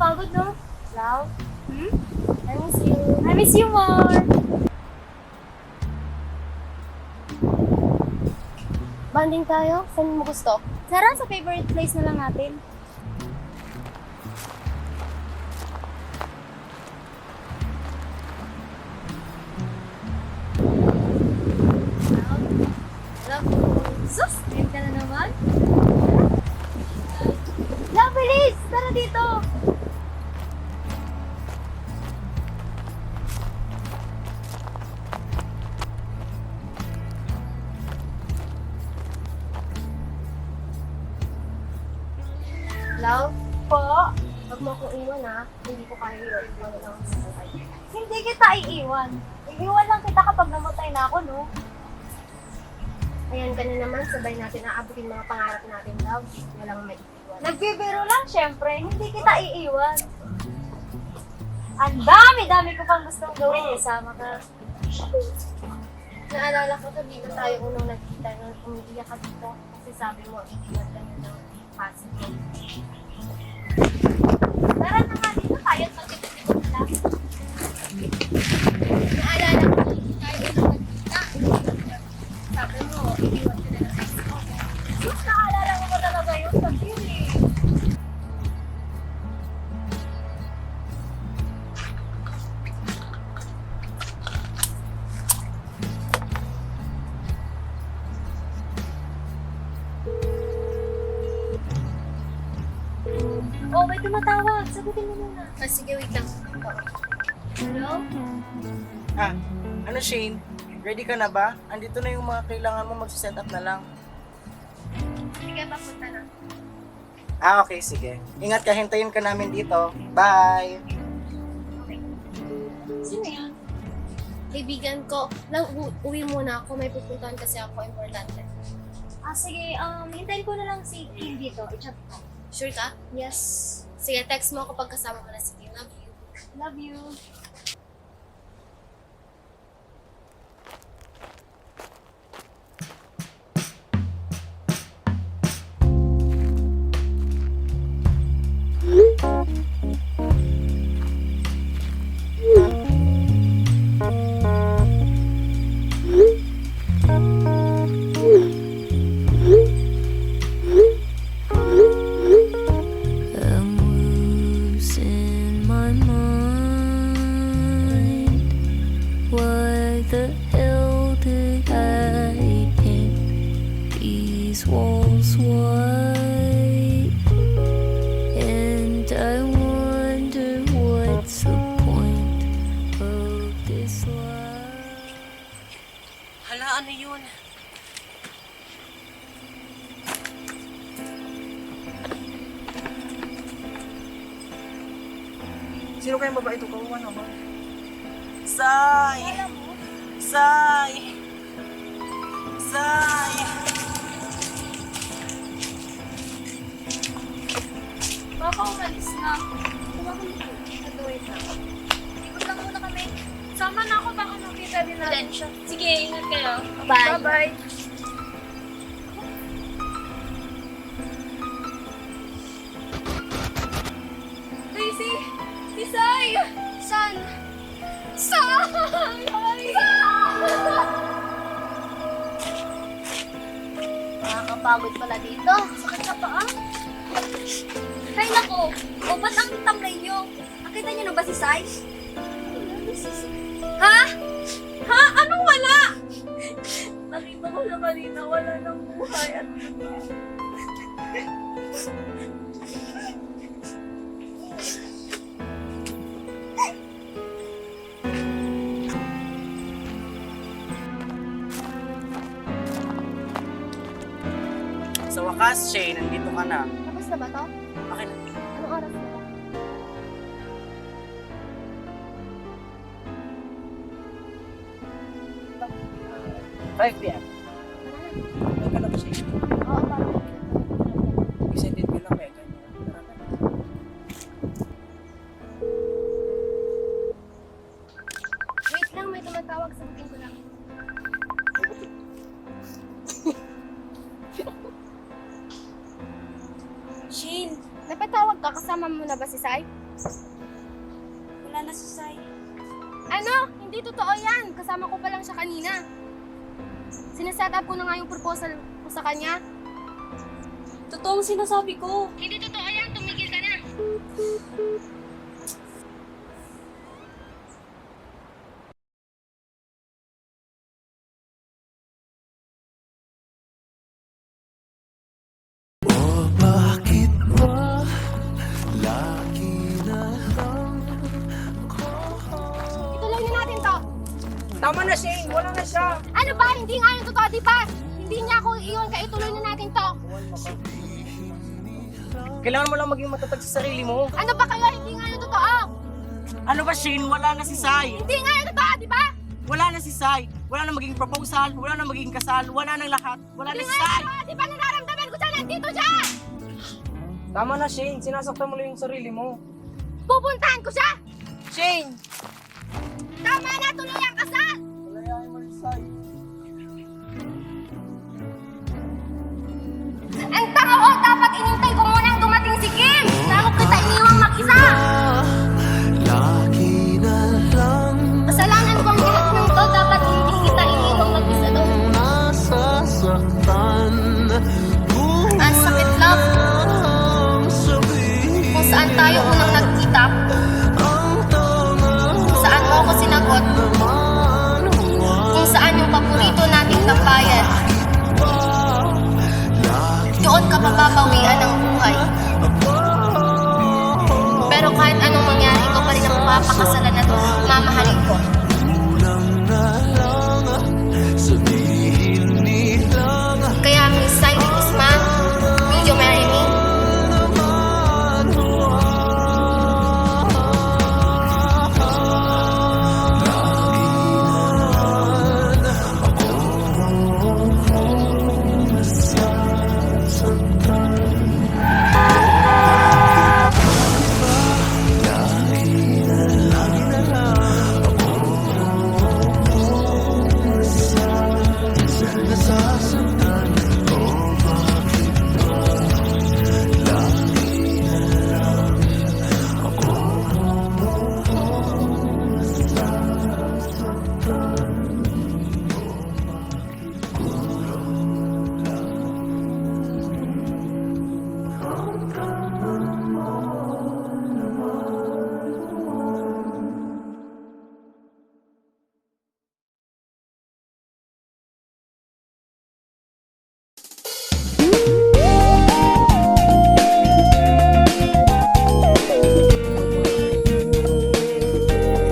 Nakakapagod, no? Love? Hmm? I miss you. I miss you more! Banding tayo? Saan mo gusto? Tara, sa favorite place na lang natin. Love? Sus! Ngayon ka na naman? Love, bilis! Tara dito! Love? Po? Huwag mo akong iwan ha. Hindi ko kaya yun. Wala lang sa buhay. Hindi kita iiwan. Iiwan lang kita kapag namatay na ako, no? Ayan ka na naman, sabay natin aabutin mga pangarap natin, love. Walang maiiwan. Nagbibiro lang, syempre. Hindi kita iiwan. Ang dami-dami ko pang gustong gawin. Kasama ka. Naalala ko to, dito tayo unang nagkita nung umiiyak ka dito. Kasi sabi mo, iiwan ka niya ng possible. Tara na nga dito tayo at magkikita lang. Naalala ko, tayo unang nagkita. Sabi mo, iiwan ka na ng ex mo. Sus, naalala mo ba talaga yun? Sabi eh. Oh, may tumatawag. Sagutin mo muna. Ah, sige, wait lang. Hello? Ah, ano Shane? Ready ka na ba? Andito na yung mga kailangan mo mag-set up na lang. Sige, papunta na. Ah, okay, sige. Ingat ka, hintayin ka namin dito. Bye! Sino yan? Kaibigan ko. Lang, uwi muna ako. May pupuntahan kasi ako. Importante. Ah, sige. Hintayin ko na lang si Kim dito. I-chat ko. Sure ka? Yes. Sige, text mo ako pag kasama mo na si Kim. Love you. Love you. I'm losing my mind. Why the hell did I paint these walls white? And I wonder what's the point of this life. Hala, ano yun? Sino kayang babae ito? Kawawa naman. Sai! Sai! Sai! Baka umalis na. Tumakon ko. Nag-wait na. Ikot lang muna kami. Sama na ako, baka makita din natin siya. Sige, ingat kayo. Bye. Bye. Daisy! Si Sai! San? Sai! Nakakapagod pala dito. Sakit sa paa. Hay nako! O, ba't ang tamlay niyo? Nakita niyo na ba si Sai? Ha? Ha? Anong wala? Nakita ko na kanina wala ng buhay at Sa wakas, Shane, nandito ka na. Tapos na ba to? Okay na. Anong oras na to? Five p.m. Tara na. May ka lang, Shane. Oo, parang Excited ka lang, Megan. Tara na. wait lang, may tumatawag. Sagutin ko lang. Shane, Napatawag ka, kasama mo na ba si Sai? Wala na si Sai. Ano? Hindi totoo yan. Kasama ko pa lang siya kanina. Sineset up ko na nga yung proposal ko sa kanya. Totoo ang sinasabi ko. Hindi totoo yan. Tumigil ka na. Bakit ba lagi na lang Ituloy na natin to. Tama na, Shane. Wala na siya. Ano ba? Hindi nga yung totoo, di ba? Hindi niya ako iyon, kaya ituloy na natin to. Kailangan mo lang maging matatag sa sarili mo. Ano ba kayo? Hindi nga yung totoo. Ano ba, Shane? Wala na si Sai. Hindi nga yung totoo, di ba? Wala na si Sai. Wala na maging proposal. Wala na maging kasal. Wala na lahat. Wala na Hindi si nga yung Sai. totoo, di ba? Nararamdaman ko siya, nandito siya. Tama na, Shane. Sinasaktan mo lang yung sarili mo. Pupuntahan ko siya. Shane! Tama na, tuloy ang kasal. Walayain mo rin si Sai. Ang tanga ko, dapat inintay ko munang dumating si Kim. Lalo kita iniwang mag-isa. lagi na lang Kasalanan ko ang lahat ng to, dapat hindi kita iniwang mag-isa doon. nasasaktan? Ang sakit, love. Sabihin Kung saan tayo unang nagkita, kung saan mo ako sinagot, kung saan yung paborito nating tambayan, doon ka papapawian ng buhay. Pero kahit anong mangyari, ikaw pa rin ang mapapakasalan at mamahalin ko. sabihin nilang Kaya Miss Sai de Guzman, will you marry me?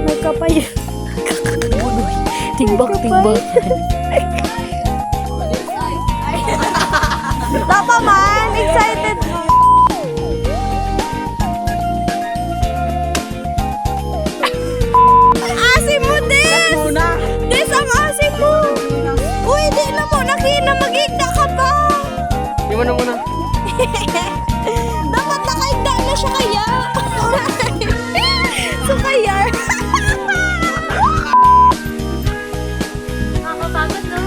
Magkapay. Timbak. Tapa man! Excited! Asim mo, Des! Muna! Des, ang asim mo! Uy, di na mo, nakina, mag-igda ka pa! Di mo na muna. Dapat nakaigda na siya kaya! So kaya? Nakakapagod, no?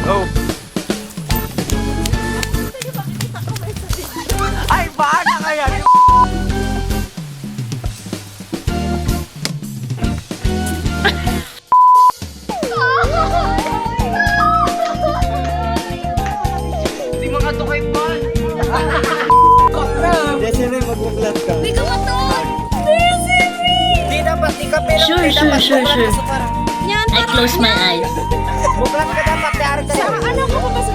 Go! Ay, paano kaya? Hindi makatukay pa. Desiree, mag-vlog ka. Hindi ka matod! Di dapat, di ka pero Sure. Yan, I close my eyes. Buklat ka dapat, di arita. Ano ko pa ba sa